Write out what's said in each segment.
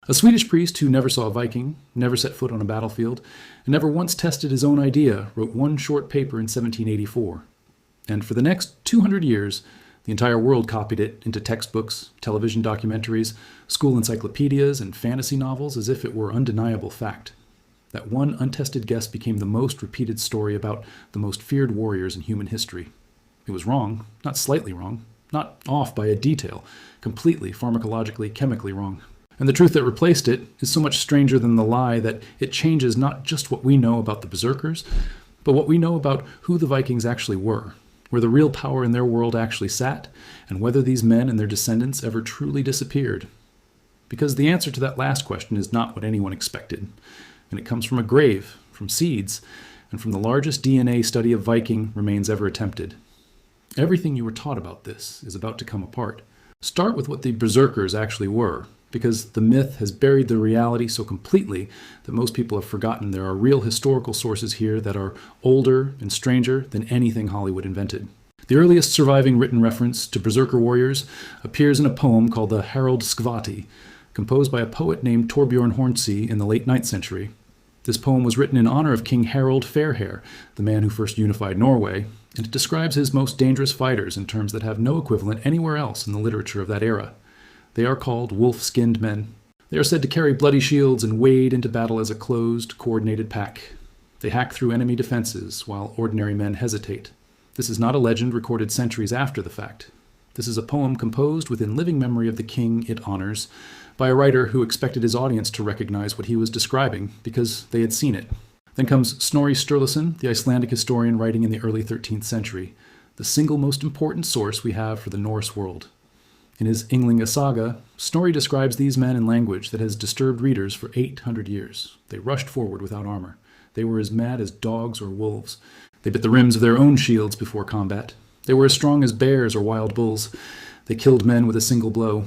A Swedish priest who never saw a Viking, never set foot on a battlefield, and never once tested his own idea wrote one short paper in 1784. And for the next 200 years, the entire world copied it into textbooks, television documentaries, school encyclopedias, and fantasy novels as if it were undeniable fact. That one untested guess became the most repeated story about the most feared warriors in human history. It was wrong, not slightly wrong, not off by a detail, completely pharmacologically, chemically wrong. And the truth that replaced it is so much stranger than the lie that it changes not just what we know about the berserkers, but what we know about who the Vikings actually were, where the real power in their world actually sat, and whether these men and their descendants ever truly disappeared. Because the answer to that last question is not what anyone expected, and it comes from a grave, from seeds, and from the largest DNA study of Viking remains ever attempted. Everything you were taught about this is about to come apart. Start with what the berserkers actually were, because the myth has buried the reality so completely that most people have forgotten there are real historical sources here that are older and stranger than anything Hollywood invented. The earliest surviving written reference to berserker warriors appears in a poem called the Harald Skvati, composed by a poet named Torbjorn Hornsey in the late 9th century. This poem was written in honor of King Harald Fairhair, the man who first unified Norway, and it describes his most dangerous fighters in terms that have no equivalent anywhere else in the literature of that era. They are called wolf-skinned men. They are said to carry bloody shields and wade into battle as a closed, coordinated pack. They hack through enemy defenses, while ordinary men hesitate. This is not a legend recorded centuries after the fact. This is a poem composed within living memory of the king it honors, by a writer who expected his audience to recognize what he was describing because they had seen it. Then comes Snorri Sturluson, the Icelandic historian writing in the early 13th century, the single most important source we have for the Norse world. In his Ynglinga Saga, Snorri describes these men in language that has disturbed readers for 800 years. They rushed forward without armor. They were as mad as dogs or wolves. They bit the rims of their own shields before combat. They were as strong as bears or wild bulls. They killed men with a single blow.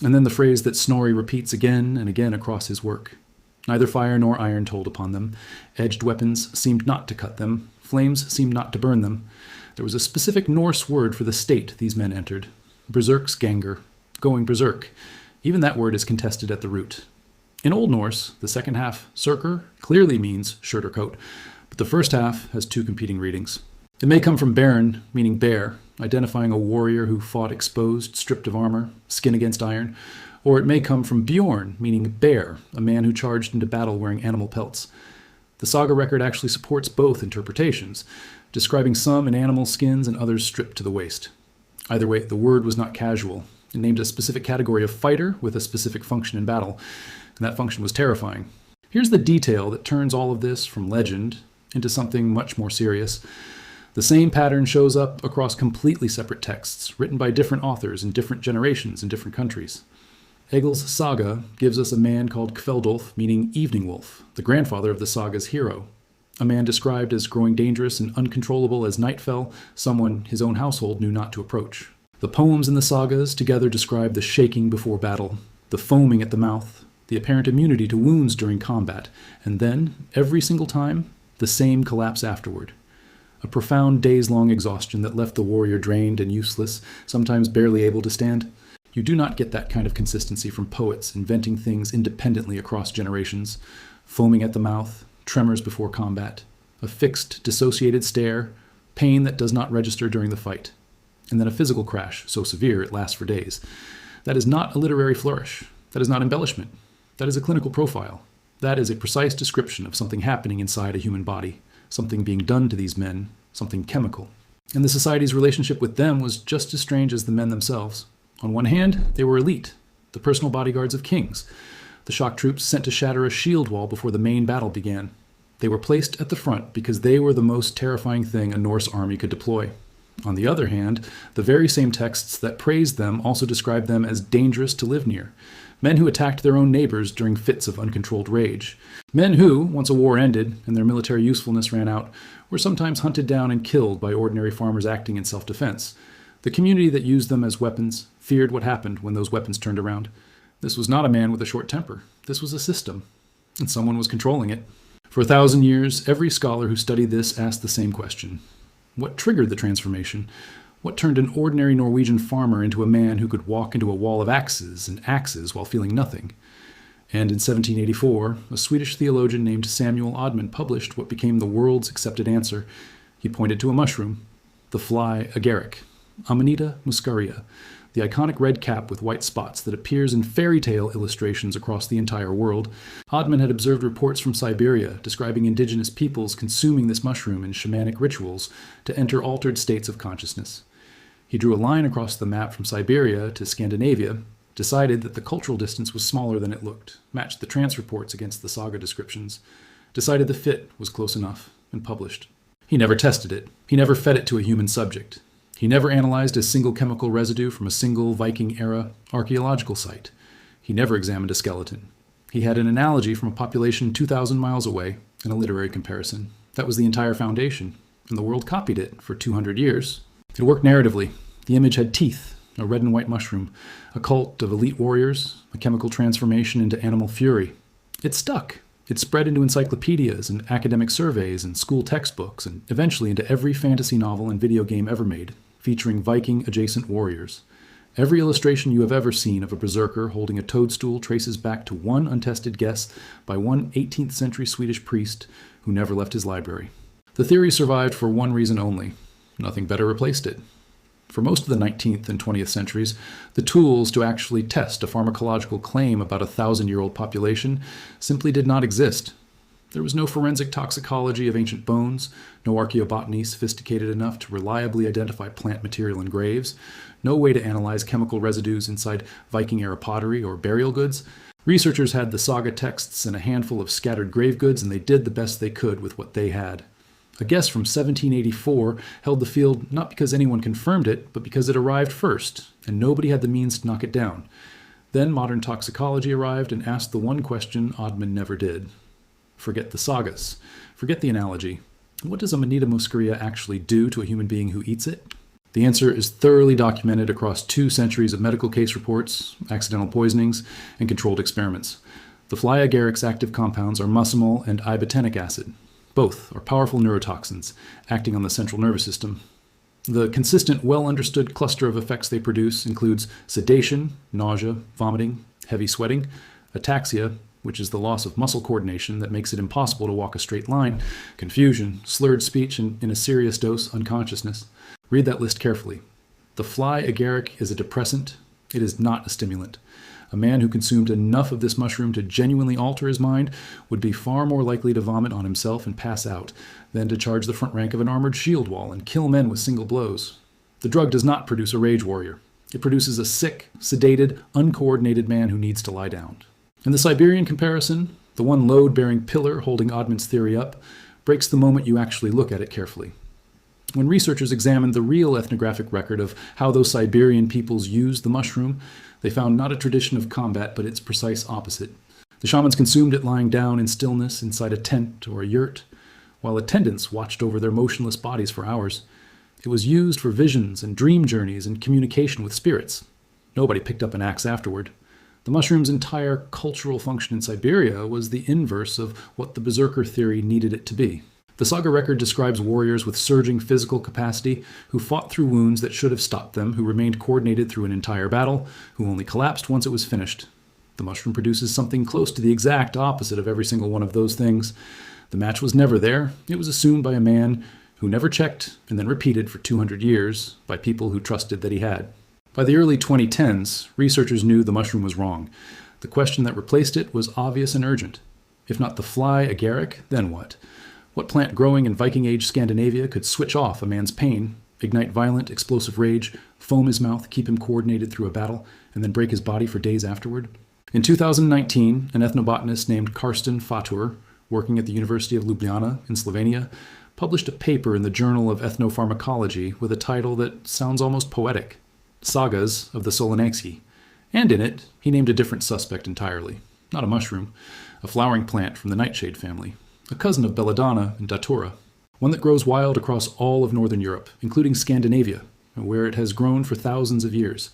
And then the phrase that Snorri repeats again and again across his work. Neither fire nor iron told upon them. Edged weapons seemed not to cut them. Flames seemed not to burn them. There was a specific Norse word for the state these men entered. Berserksganger, going berserk. Even that word is contested at the root. In Old Norse, the second half, surker, clearly means shirt or coat, but the first half has two competing readings. It may come from baron, meaning bear, identifying a warrior who fought exposed, stripped of armor, skin against iron, or it may come from bjorn, meaning bear, a man who charged into battle wearing animal pelts. The saga record actually supports both interpretations, describing some in animal skins and others stripped to the waist. Either way, the word was not casual. It named a specific category of fighter with a specific function in battle, and that function was terrifying. Here's the detail that turns all of this from legend into something much more serious. The same pattern shows up across completely separate texts, written by different authors in different generations in different countries. Egil's saga gives us a man called Kveldolf, meaning evening wolf, the grandfather of the saga's hero. A man described as growing dangerous and uncontrollable as night fell, someone his own household knew not to approach. The poems in the sagas together describe the shaking before battle, the foaming at the mouth, the apparent immunity to wounds during combat, and then, every single time, the same collapse afterward. A profound days-long exhaustion that left the warrior drained and useless, sometimes barely able to stand. You do not get that kind of consistency from poets inventing things independently across generations. Foaming at the mouth, tremors before combat, a fixed, dissociated stare, pain that does not register during the fight, and then a physical crash so severe it lasts for days. That is not a literary flourish. That is not embellishment. That is a clinical profile. That is a precise description of something happening inside a human body, something being done to these men, something chemical. And the society's relationship with them was just as strange as the men themselves. On one hand, they were elite, the personal bodyguards of kings, the shock troops sent to shatter a shield wall before the main battle began. They were placed at the front because they were the most terrifying thing a Norse army could deploy. On the other hand, the very same texts that praised them also described them as dangerous to live near. Men who attacked their own neighbors during fits of uncontrolled rage. Men who, once a war ended and their military usefulness ran out, were sometimes hunted down and killed by ordinary farmers acting in self-defense. The community that used them as weapons feared what happened when those weapons turned around. This was not a man with a short temper. This was a system, and someone was controlling it. For 1,000 years, every scholar who studied this asked the same question. What triggered the transformation? What turned an ordinary Norwegian farmer into a man who could walk into a wall of axes and axes while feeling nothing? And in 1784, a Swedish theologian named Samuel Odman published what became the world's accepted answer. He pointed to a mushroom, the fly agaric, Amanita muscaria, the iconic red cap with white spots that appears in fairy tale illustrations across the entire world. Odman had observed reports from Siberia describing indigenous peoples consuming this mushroom in shamanic rituals to enter altered states of consciousness. He drew a line across the map from Siberia to Scandinavia, decided that the cultural distance was smaller than it looked, matched the trance reports against the saga descriptions, decided the fit was close enough, and published. He never tested it. He never fed it to a human subject. He never analyzed a single chemical residue from a single Viking-era archaeological site. He never examined a skeleton. He had an analogy from a population 2,000 miles away and a literary comparison. That was the entire foundation, and the world copied it for 200 years. It worked narratively. The image had teeth, a red and white mushroom, a cult of elite warriors, a chemical transformation into animal fury. It stuck. It spread into encyclopedias and academic surveys and school textbooks, and eventually into every fantasy novel and video game ever made, featuring Viking-adjacent warriors. Every illustration you have ever seen of a berserker holding a toadstool traces back to one untested guess by one 18th century Swedish priest who never left his library. The theory survived for one reason only. Nothing better replaced it. For most of the 19th and 20th centuries, the tools to actually test a pharmacological claim about a 1,000-year-old population simply did not exist. There was no forensic toxicology of ancient bones, no archaeobotany sophisticated enough to reliably identify plant material in graves, no way to analyze chemical residues inside Viking-era pottery or burial goods. Researchers had the saga texts and a handful of scattered grave goods, and they did the best they could with what they had. A guess from 1784 held the field not because anyone confirmed it, but because it arrived first, and nobody had the means to knock it down. Then modern toxicology arrived and asked the one question Odman never did. Forget the sagas. Forget the analogy. What does Amanita muscaria actually do to a human being who eats it? The answer is thoroughly documented across 2 centuries of medical case reports, accidental poisonings, and controlled experiments. The fly agaric's active compounds are muscimol and ibotenic acid. Both are powerful neurotoxins, acting on the central nervous system. The consistent, well-understood cluster of effects they produce includes sedation, nausea, vomiting, heavy sweating, ataxia, which is the loss of muscle coordination that makes it impossible to walk a straight line, confusion, slurred speech, and in a serious dose, unconsciousness. Read that list carefully. The fly agaric is a depressant. It is not a stimulant. A man who consumed enough of this mushroom to genuinely alter his mind would be far more likely to vomit on himself and pass out than to charge the front rank of an armored shield wall and kill men with single blows. The drug does not produce a rage warrior. It produces a sick, sedated, uncoordinated man who needs to lie down. And the Siberian comparison, the one load-bearing pillar holding Odman's theory up, breaks the moment you actually look at it carefully. When researchers examined the real ethnographic record of how those Siberian peoples used the mushroom, they found not a tradition of combat, but its precise opposite. The shamans consumed it lying down in stillness inside a tent or a yurt, while attendants watched over their motionless bodies for hours. It was used for visions and dream journeys and communication with spirits. Nobody picked up an axe afterward. The mushroom's entire cultural function in Siberia was the inverse of what the berserker theory needed it to be. The saga record describes warriors with surging physical capacity who fought through wounds that should have stopped them, who remained coordinated through an entire battle, who only collapsed once it was finished. The mushroom produces something close to the exact opposite of every single one of those things. The match was never there. It was assumed by a man who never checked and then repeated for 200 years by people who trusted that he had. By the early 2010s, researchers knew the mushroom was wrong. The question that replaced it was obvious and urgent. If not the fly agaric, then what? What plant growing in Viking Age Scandinavia could switch off a man's pain, ignite violent, explosive rage, foam his mouth, keep him coordinated through a battle, and then break his body for days afterward? In 2019, an ethnobotanist named Karsten Fatur, working at the University of Ljubljana in Slovenia, published a paper in the Journal of Ethnopharmacology with a title that sounds almost poetic, Sagas of the Solonexi. And in it, he named a different suspect entirely. Not a mushroom, a flowering plant from the nightshade family, a cousin of belladonna and datura, one that grows wild across all of northern Europe, including Scandinavia, where it has grown for thousands of years.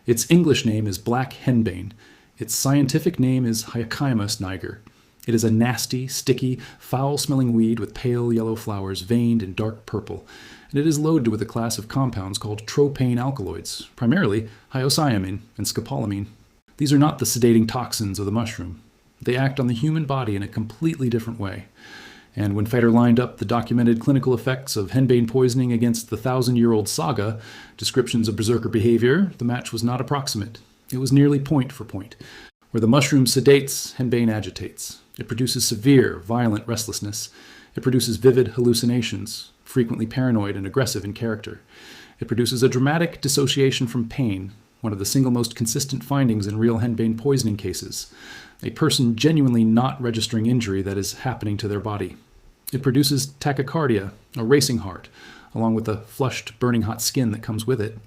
Its English name is black henbane. Its scientific name is Hyachymus niger. It is a nasty, sticky, foul-smelling weed with pale yellow flowers veined in dark purple, and it is loaded with a class of compounds called tropane alkaloids, primarily hyoscyamine and scopolamine. These are not the sedating toxins of the mushroom. They act on the human body in a completely different way. And when Feder lined up the documented clinical effects of henbane poisoning against the 1,000-year-old saga, descriptions of berserker behavior, the match was not approximate. It was nearly point for point. Where the mushroom sedates, henbane agitates. It produces severe, violent restlessness. It produces vivid hallucinations, frequently paranoid and aggressive in character. It produces a dramatic dissociation from pain, one of the single most consistent findings in real henbane poisoning cases. A person genuinely not registering injury that is happening to their body. It produces tachycardia, a racing heart, along with the flushed, burning hot skin that comes with it.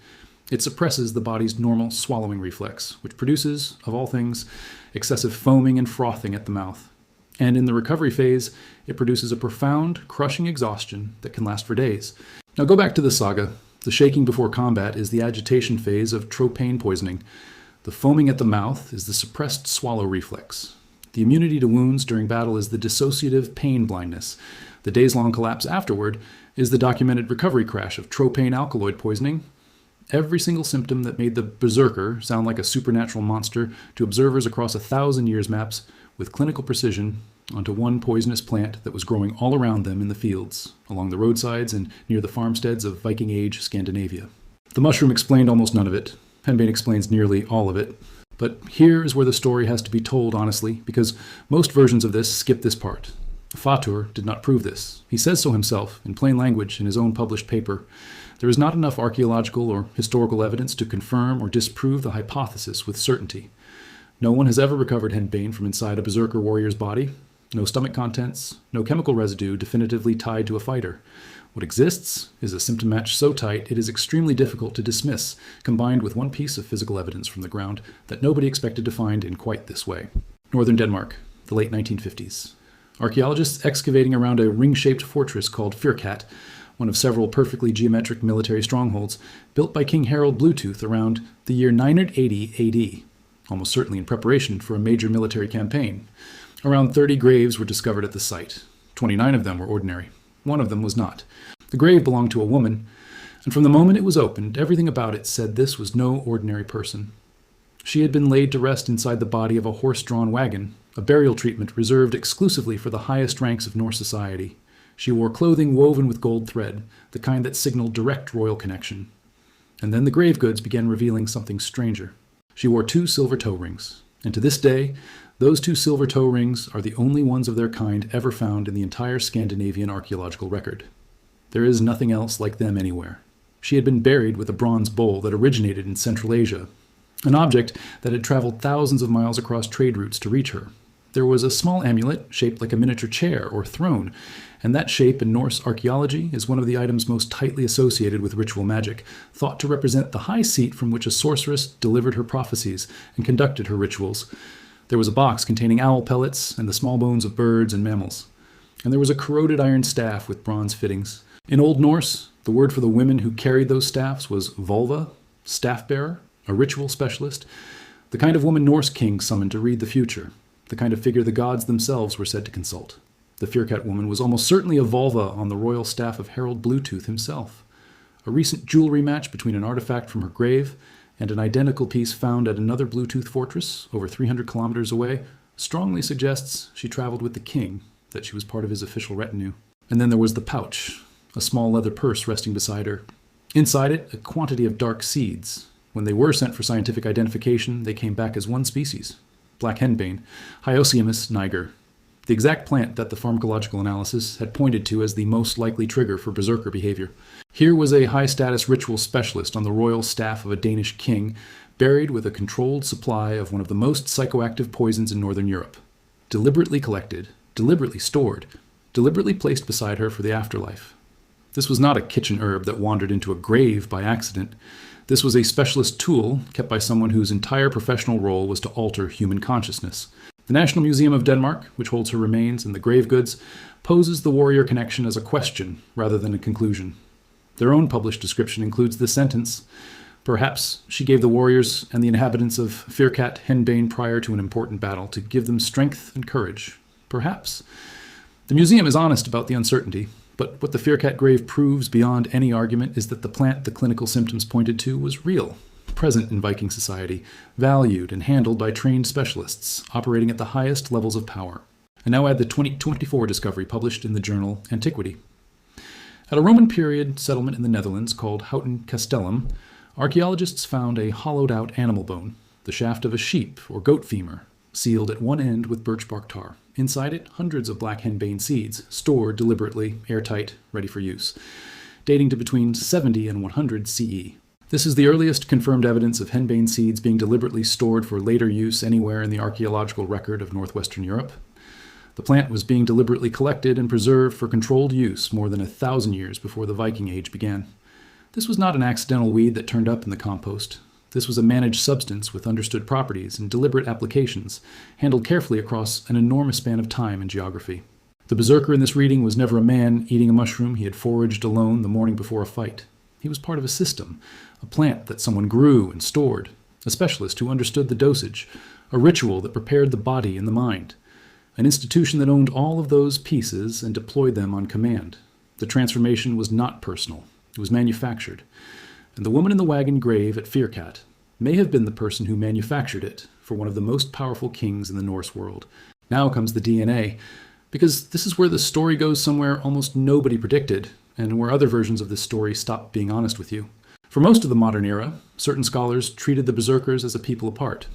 It suppresses the body's normal swallowing reflex, which produces, of all things, excessive foaming and frothing at the mouth. And in the recovery phase, it produces a profound, crushing exhaustion that can last for days. Now go back to the saga. The shaking before combat is the agitation phase of tropane poisoning. The foaming at the mouth is the suppressed swallow reflex. The immunity to wounds during battle is the dissociative pain blindness. The days-long collapse afterward is the documented recovery crash of tropane alkaloid poisoning. Every single symptom that made the berserker sound like a supernatural monster to observers across 1,000 years maps with clinical precision onto one poisonous plant that was growing all around them in the fields, along the roadsides and near the farmsteads of Viking Age Scandinavia. The mushroom explained almost none of it. Henbane explains nearly all of it. But here is where the story has to be told honestly, because most versions of this skip this part. Fatur did not prove this. He says so himself, in plain language, in his own published paper. There is not enough archaeological or historical evidence to confirm or disprove the hypothesis with certainty. No one has ever recovered henbane from inside a berserker warrior's body. No stomach contents, no chemical residue definitively tied to a fighter. What exists is a symptom match so tight it is extremely difficult to dismiss, combined with one piece of physical evidence from the ground that nobody expected to find in quite this way. Northern Denmark, the late 1950s. Archaeologists excavating around a ring-shaped fortress called Firkat, one of several perfectly geometric military strongholds, built by King Harald Bluetooth around the year 980 AD, almost certainly in preparation for a major military campaign. Around 30 graves were discovered at the site. 29 of them were ordinary. One of them was not. The grave belonged to a woman, and from the moment it was opened, everything about it said this was no ordinary person. She had been laid to rest inside the body of a horse-drawn wagon, a burial treatment reserved exclusively for the highest ranks of Norse society. She wore clothing woven with gold thread, the kind that signaled direct royal connection. And then the grave goods began revealing something stranger. She wore 2 silver toe rings, and to this day, those 2 silver toe rings are the only ones of their kind ever found in the entire Scandinavian archaeological record. There is nothing else like them anywhere. She had been buried with a bronze bowl that originated in Central Asia, an object that had traveled thousands of miles across trade routes to reach her. There was a small amulet shaped like a miniature chair or throne, and that shape in Norse archaeology is one of the items most tightly associated with ritual magic, thought to represent the high seat from which a sorceress delivered her prophecies and conducted her rituals. There was a box containing owl pellets and the small bones of birds and mammals. And there was a corroded iron staff with bronze fittings. In Old Norse, the word for the women who carried those staffs was volva, staff bearer, a ritual specialist, the kind of woman Norse kings summoned to read the future, the kind of figure the gods themselves were said to consult. The Firkat woman was almost certainly a volva on the royal staff of Harald Bluetooth himself. A recent jewelry match between an artifact from her grave and an identical piece found at another Bluetooth fortress over 300 kilometers away strongly suggests she traveled with the king, that she was part of his official retinue. And then there was the pouch, a small leather purse resting beside her. Inside it, a quantity of dark seeds. When they were sent for scientific identification, they came back as one species, black henbane, Hyoscyamus niger, the exact plant that the pharmacological analysis had pointed to as the most likely trigger for berserker behavior. Here was a high-status ritual specialist on the royal staff of a Danish king, buried with a controlled supply of one of the most psychoactive poisons in Northern Europe. Deliberately collected, deliberately stored, deliberately placed beside her for the afterlife. This was not a kitchen herb that wandered into a grave by accident. This was a specialist tool kept by someone whose entire professional role was to alter human consciousness. The National Museum of Denmark, which holds her remains and the grave goods, poses the warrior connection as a question rather than a conclusion. Their own published description includes this sentence: "Perhaps she gave the warriors and the inhabitants of Firkat henbane prior to an important battle to give them strength and courage. Perhaps." The museum is honest about the uncertainty, but what the Firkat grave proves beyond any argument is that the plant the clinical symptoms pointed to was real. present in Viking society, valued and handled by trained specialists, operating at the highest levels of power. And now add the 2024 discovery published in the journal Antiquity. At a Roman period settlement in the Netherlands called Houten Castellum, archaeologists found a hollowed-out animal bone, the shaft of a sheep or goat femur, sealed at one end with birch bark tar. Inside it, hundreds of black henbane seeds, stored deliberately, airtight, ready for use, dating to between 70 and 100 CE. This is the earliest confirmed evidence of henbane seeds being deliberately stored for later use anywhere in the archaeological record of northwestern Europe. The plant was being deliberately collected and preserved for controlled use more than 1,000 years before the Viking Age began. This was not an accidental weed that turned up in the compost. This was a managed substance with understood properties and deliberate applications, handled carefully across an enormous span of time and geography. The berserker in this reading was never a man eating a mushroom he had foraged alone the morning before a fight. He was part of a system, a plant that someone grew and stored, a specialist who understood the dosage, a ritual that prepared the body and the mind, an institution that owned all of those pieces and deployed them on command. The transformation was not personal. It was manufactured. And the woman in the wagon grave at Firkat may have been the person who manufactured it for one of the most powerful kings in the Norse world. Now comes the DNA, because this is where the story goes somewhere almost nobody predicted, and where other versions of this story stop being honest with you. For most of the modern era, certain scholars treated the berserkers as a people apart.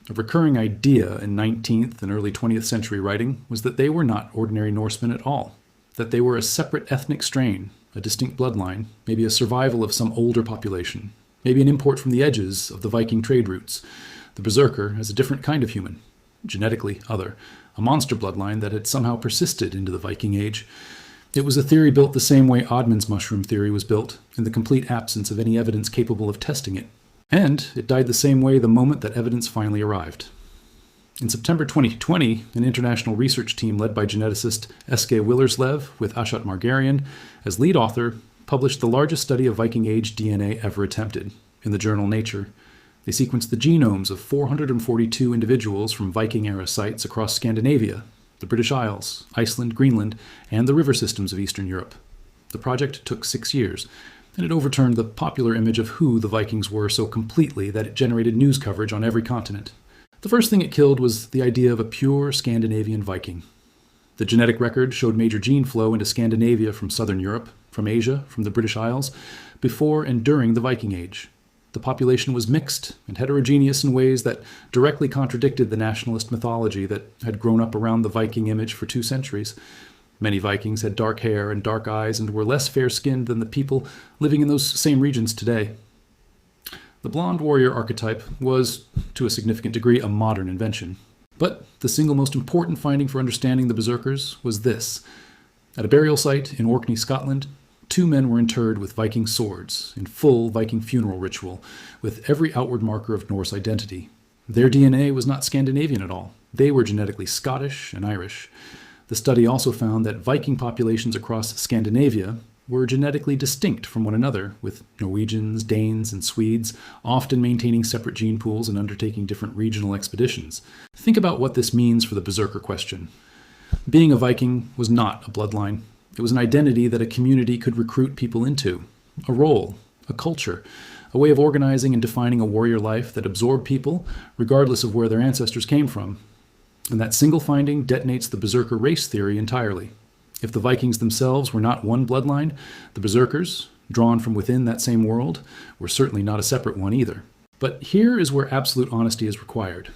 A recurring idea in 19th and early 20th century writing was that they were not ordinary Norsemen at all, that they were a separate ethnic strain, a distinct bloodline, maybe a survival of some older population, maybe an import from the edges of the Viking trade routes. The berserker as a different kind of human, genetically other, a monster bloodline that had somehow persisted into the Viking Age. It was a theory built the same way Odman's mushroom theory was built, in the complete absence of any evidence capable of testing it. And it died the same way the moment that evidence finally arrived. In September 2020, an international research team led by geneticist Eske Willerslev with Ashat Margarian as lead author published the largest study of Viking Age DNA ever attempted in the journal Nature. They sequenced the genomes of 442 individuals from Viking-era sites across Scandinavia, the British Isles, Iceland, Greenland, and the river systems of Eastern Europe. The project took 6 years, and it overturned the popular image of who the Vikings were so completely that it generated news coverage on every continent. The first thing it killed was the idea of a pure Scandinavian Viking. The genetic record showed major gene flow into Scandinavia from southern Europe, from Asia, from the British Isles, before and during the Viking Age. The population was mixed and heterogeneous in ways that directly contradicted the nationalist mythology that had grown up around the Viking image for 2 centuries. Many Vikings had dark hair and dark eyes and were less fair-skinned than the people living in those same regions today. The blonde warrior archetype was, to a significant degree, a modern invention. But the single most important finding for understanding the berserkers was this. At a burial site in Orkney, Scotland, 2 men were interred with Viking swords, in full Viking funeral ritual, with every outward marker of Norse identity. Their DNA was not Scandinavian at all. They were genetically Scottish and Irish. The study also found that Viking populations across Scandinavia were genetically distinct from one another, with Norwegians, Danes, and Swedes often maintaining separate gene pools and undertaking different regional expeditions. Think about what this means for the berserker question. Being a Viking was not a bloodline. It was an identity that a community could recruit people into, a role, a culture, a way of organizing and defining a warrior life that absorbed people regardless of where their ancestors came from. And that single finding detonates the berserker race theory entirely. If the Vikings themselves were not one bloodline, the berserkers, drawn from within that same world, were certainly not a separate one either. But here is where absolute honesty is required,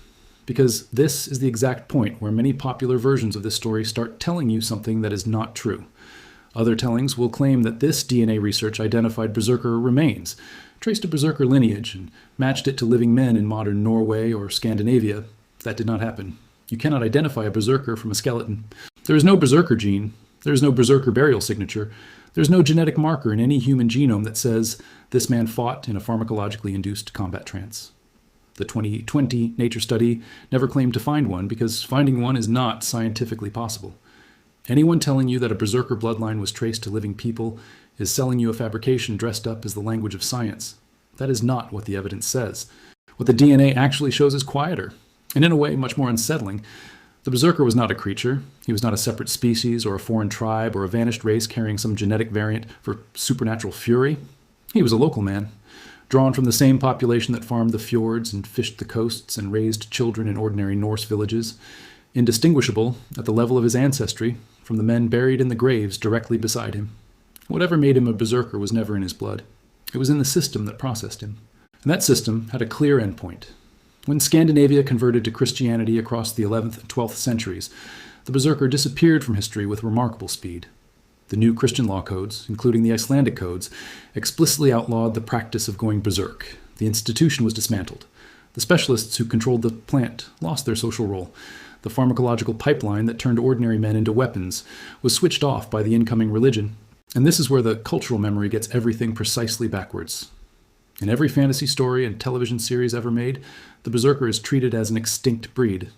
because this is the exact point where many popular versions of this story start telling you something that is not true. Other tellings will claim that this DNA research identified berserker remains, traced a berserker lineage, and matched it to living men in modern Norway or Scandinavia. That did not happen. You cannot identify a berserker from a skeleton. There is no berserker gene. There is no berserker burial signature. There is no genetic marker in any human genome that says this man fought in a pharmacologically induced combat trance. The 2020 Nature study never claimed to find one because finding one is not scientifically possible. Anyone telling you that a berserker bloodline was traced to living people is selling you a fabrication dressed up as the language of science. That is not what the evidence says. What the DNA actually shows is quieter, and in a way much more unsettling. The berserker was not a creature. He was not a separate species or a foreign tribe or a vanished race carrying some genetic variant for supernatural fury. He was a local man, drawn from the same population that farmed the fjords and fished the coasts and raised children in ordinary Norse villages, indistinguishable, at the level of his ancestry, from the men buried in the graves directly beside him. Whatever made him a berserker was never in his blood. It was in the system that processed him. And that system had a clear endpoint. When Scandinavia converted to Christianity across the 11th and 12th centuries, the berserker disappeared from history with remarkable speed. The new Christian law codes, including the Icelandic codes, explicitly outlawed the practice of going berserk. The institution was dismantled. The specialists who controlled the plant lost their social role. The pharmacological pipeline that turned ordinary men into weapons was switched off by the incoming religion. And this is where the cultural memory gets everything precisely backwards. In every fantasy story and television series ever made, the berserker is treated as an extinct breed,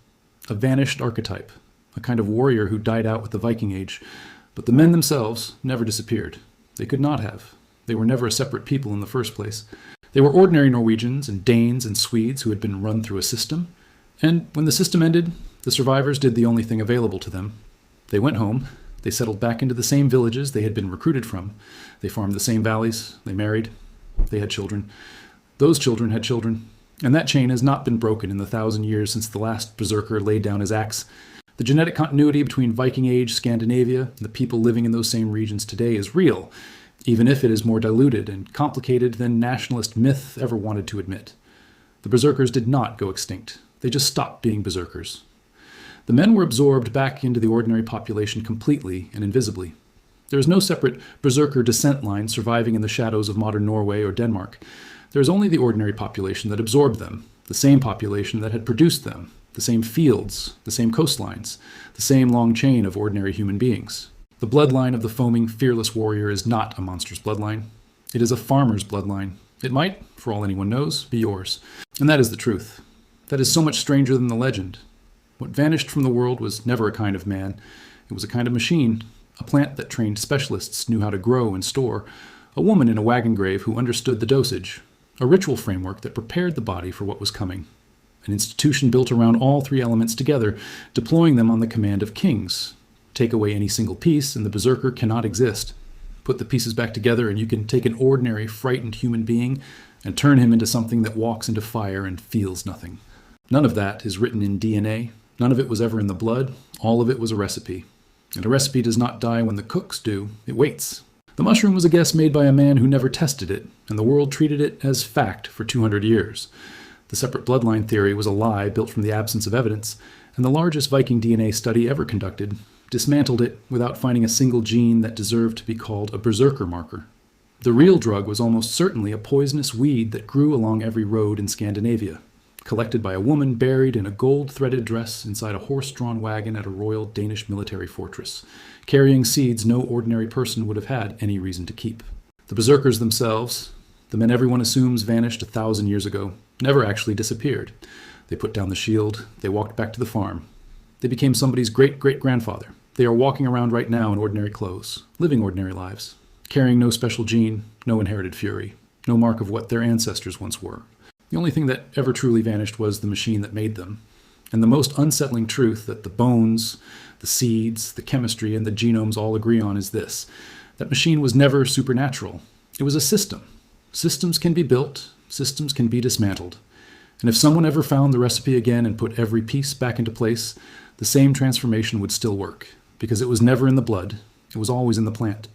a vanished archetype, a kind of warrior who died out with the Viking Age. But the men themselves never disappeared. They could not have. They were never a separate people in the first place. They were ordinary Norwegians and Danes and Swedes who had been run through a system. And when the system ended, the survivors did the only thing available to them. They went home. They settled back into the same villages they had been recruited from. They farmed the same valleys. They married. They had children. Those children had children. And that chain has not been broken in the 1,000 years since the last berserker laid down his axe. The genetic continuity between Viking Age Scandinavia and the people living in those same regions today is real, even if it is more diluted and complicated than nationalist myth ever wanted to admit. The berserkers did not go extinct. They just stopped being berserkers. The men were absorbed back into the ordinary population completely and invisibly. There is no separate berserker descent line surviving in the shadows of modern Norway or Denmark. There is only the ordinary population that absorbed them, the same population that had produced them, the same fields, the same coastlines, the same long chain of ordinary human beings. The bloodline of the foaming, fearless warrior is not a monster's bloodline. It is a farmer's bloodline. It might, for all anyone knows, be yours. And that is the truth. That is so much stranger than the legend. What vanished from the world was never a kind of man. It was a kind of machine, a plant that trained specialists knew how to grow and store, a woman in a wagon grave who understood the dosage, a ritual framework that prepared the body for what was coming. An institution built around all three elements together, deploying them on the command of kings. Take away any single piece, and the berserker cannot exist. Put the pieces back together, and you can take an ordinary, frightened human being and turn him into something that walks into fire and feels nothing. None of that is written in DNA. None of it was ever in the blood. All of it was a recipe. And a recipe does not die when the cooks do. It waits. The mushroom was a guess made by a man who never tested it, and the world treated it as fact for 200 years. The separate bloodline theory was a lie built from the absence of evidence, and the largest Viking DNA study ever conducted dismantled it without finding a single gene that deserved to be called a berserker marker. The real drug was almost certainly a poisonous weed that grew along every road in Scandinavia, collected by a woman buried in a gold-threaded dress inside a horse-drawn wagon at a royal Danish military fortress, carrying seeds no ordinary person would have had any reason to keep. The berserkers themselves, the men everyone assumes vanished 1,000 years ago, never actually disappeared. They put down the shield. They walked back to the farm. They became somebody's great-great-grandfather. They are walking around right now in ordinary clothes, living ordinary lives, carrying no special gene, no inherited fury, no mark of what their ancestors once were. The only thing that ever truly vanished was the machine that made them. And the most unsettling truth that the bones, the seeds, the chemistry, and the genomes all agree on is this: that machine was never supernatural. It was a system. Systems can be built, systems can be dismantled. And if someone ever found the recipe again and put every piece back into place, the same transformation would still work, because it was never in the blood, it was always in the plant.